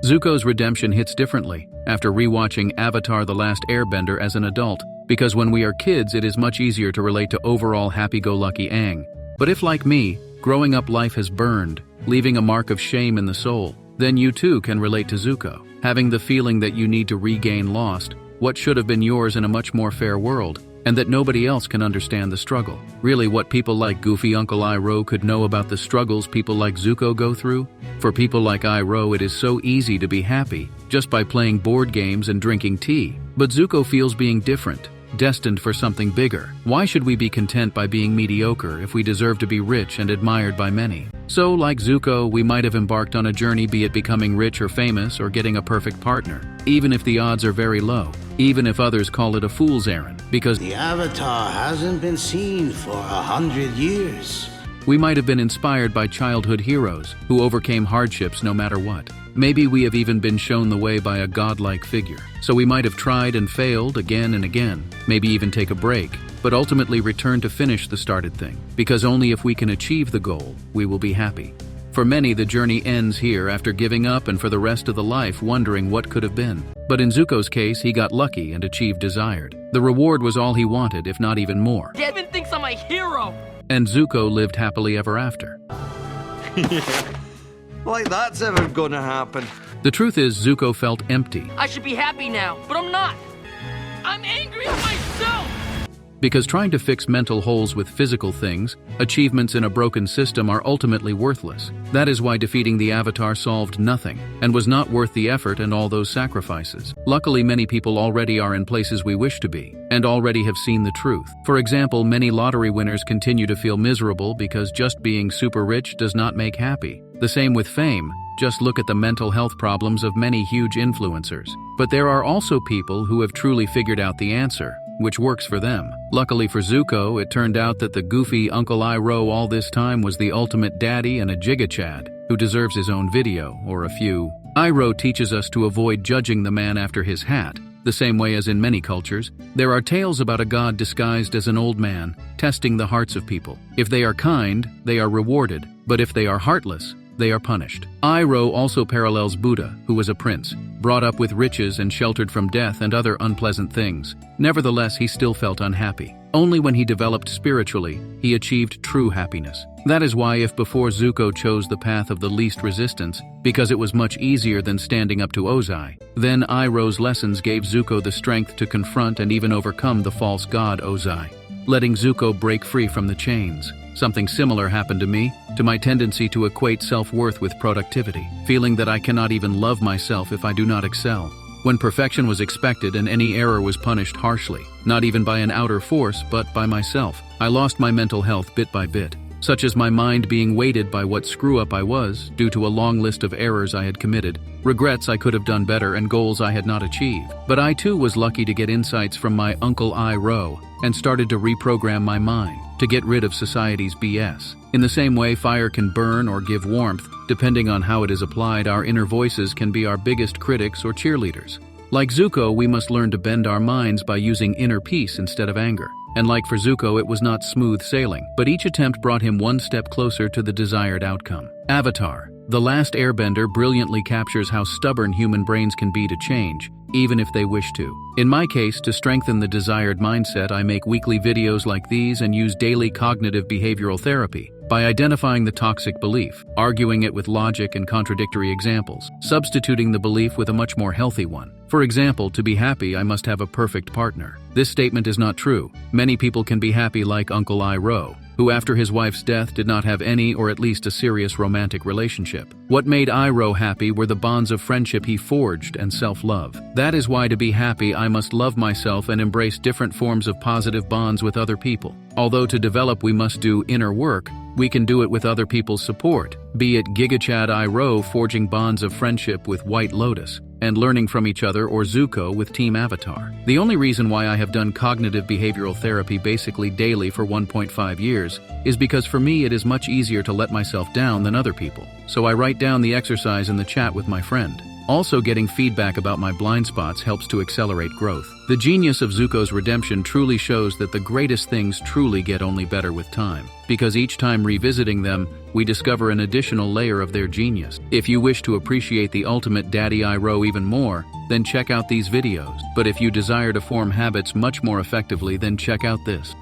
Zuko's redemption hits differently after rewatching Avatar: The Last Airbender as an adult, because when we are kids it is much easier to relate to overall happy-go-lucky Aang. But if, like me, growing up life has burned, leaving a mark of shame in the soul, then you too can relate to Zuko, having the feeling that you need to regain lost what should have been yours in a much more fair world, and that nobody else can understand the struggle. Really, what people like Goofy Uncle Iroh could know about the struggles people like Zuko go through? For people like Iroh, it is so easy to be happy just by playing board games and drinking tea. But Zuko feels being different, destined for something bigger. Why should we be content by being mediocre if we deserve to be rich and admired by many? So, like Zuko, we might have embarked on a journey, be it becoming rich or famous or getting a perfect partner, even if the odds are very low, even if others call it a fool's errand, because the Avatar hasn't been seen for 100 years. We might have been inspired by childhood heroes who overcame hardships no matter what. Maybe we have even been shown the way by a godlike figure. So we might have tried and failed again and again, maybe even take a break, but ultimately return to finish the started thing, because only if we can achieve the goal, we will be happy. For many, the journey ends here after giving up and for the rest of the life wondering what could have been. But in Zuko's case, he got lucky and achieved desired. The reward was all he wanted, if not even more. Devin thinks I'm a hero! And Zuko lived happily ever after. Like that's ever gonna happen. The truth is, Zuko felt empty. I should be happy now, but I'm not. I'm angry at myself! Because trying to fix mental holes with physical things, achievements in a broken system, are ultimately worthless. That is why defeating the Avatar solved nothing, and was not worth the effort and all those sacrifices. Luckily, many people already are in places we wish to be, and already have seen the truth. For example, many lottery winners continue to feel miserable because just being super rich does not make happy. The same with fame. Just look at the mental health problems of many huge influencers. But there are also people who have truly figured out the answer, which works for them. Luckily for Zuko, it turned out that the goofy Uncle Iroh all this time was the ultimate daddy and a giga-chad, who deserves his own video, or a few. Iroh teaches us to avoid judging the man after his hat. The same way as in many cultures, there are tales about a god disguised as an old man, testing the hearts of people. If they are kind, they are rewarded, but if they are heartless, they are punished. Iroh also parallels Buddha, who was a prince, brought up with riches and sheltered from death and other unpleasant things. Nevertheless, he still felt unhappy. Only when he developed spiritually, he achieved true happiness. That is why if before Zuko chose the path of the least resistance, because it was much easier than standing up to Ozai, then Iroh's lessons gave Zuko the strength to confront and even overcome the false god Ozai, letting Zuko break free from the chains. Something similar happened to me, to my tendency to equate self-worth with productivity, feeling that I cannot even love myself if I do not excel. When perfection was expected and any error was punished harshly, not even by an outer force, but by myself, I lost my mental health bit by bit, such as my mind being weighted by what screw-up I was due to a long list of errors I had committed, regrets I could have done better, and goals I had not achieved. But I too was lucky to get insights from my Uncle Iroh and started to reprogram my mind to get rid of society's BS. In the same way fire can burn or give warmth, depending on how it is applied, our inner voices can be our biggest critics or cheerleaders. Like Zuko, we must learn to bend our minds by using inner peace instead of anger. And like for Zuko, it was not smooth sailing, but each attempt brought him one step closer to the desired outcome. Avatar: The Last Airbender brilliantly captures how stubborn human brains can be to change, even if they wish to. In my case, to strengthen the desired mindset, I make weekly videos like these and use daily cognitive behavioral therapy by identifying the toxic belief, arguing it with logic and contradictory examples, substituting the belief with a much more healthy one. For example, to be happy, I must have a perfect partner. This statement is not true. Many people can be happy like Uncle Iroh, who after his wife's death did not have any or at least a serious romantic relationship. What made Iroh happy were the bonds of friendship he forged and self-love. That is why to be happy I must love myself and embrace different forms of positive bonds with other people. Although to develop we must do inner work, we can do it with other people's support, be it Gigachad Iroh forging bonds of friendship with White Lotus, and learning from each other, or Zuko with Team Avatar. The only reason why I have done cognitive behavioral therapy basically daily for 1.5 years is because for me it is much easier to let myself down than other people. So I write down the exercise in the chat with my friend. Also, getting feedback about my blind spots helps to accelerate growth. The genius of Zuko's redemption truly shows that the greatest things truly get only better with time, because each time revisiting them, we discover an additional layer of their genius. If you wish to appreciate the ultimate Daddy Iroh even more, then check out these videos. But if you desire to form habits much more effectively, then check out this.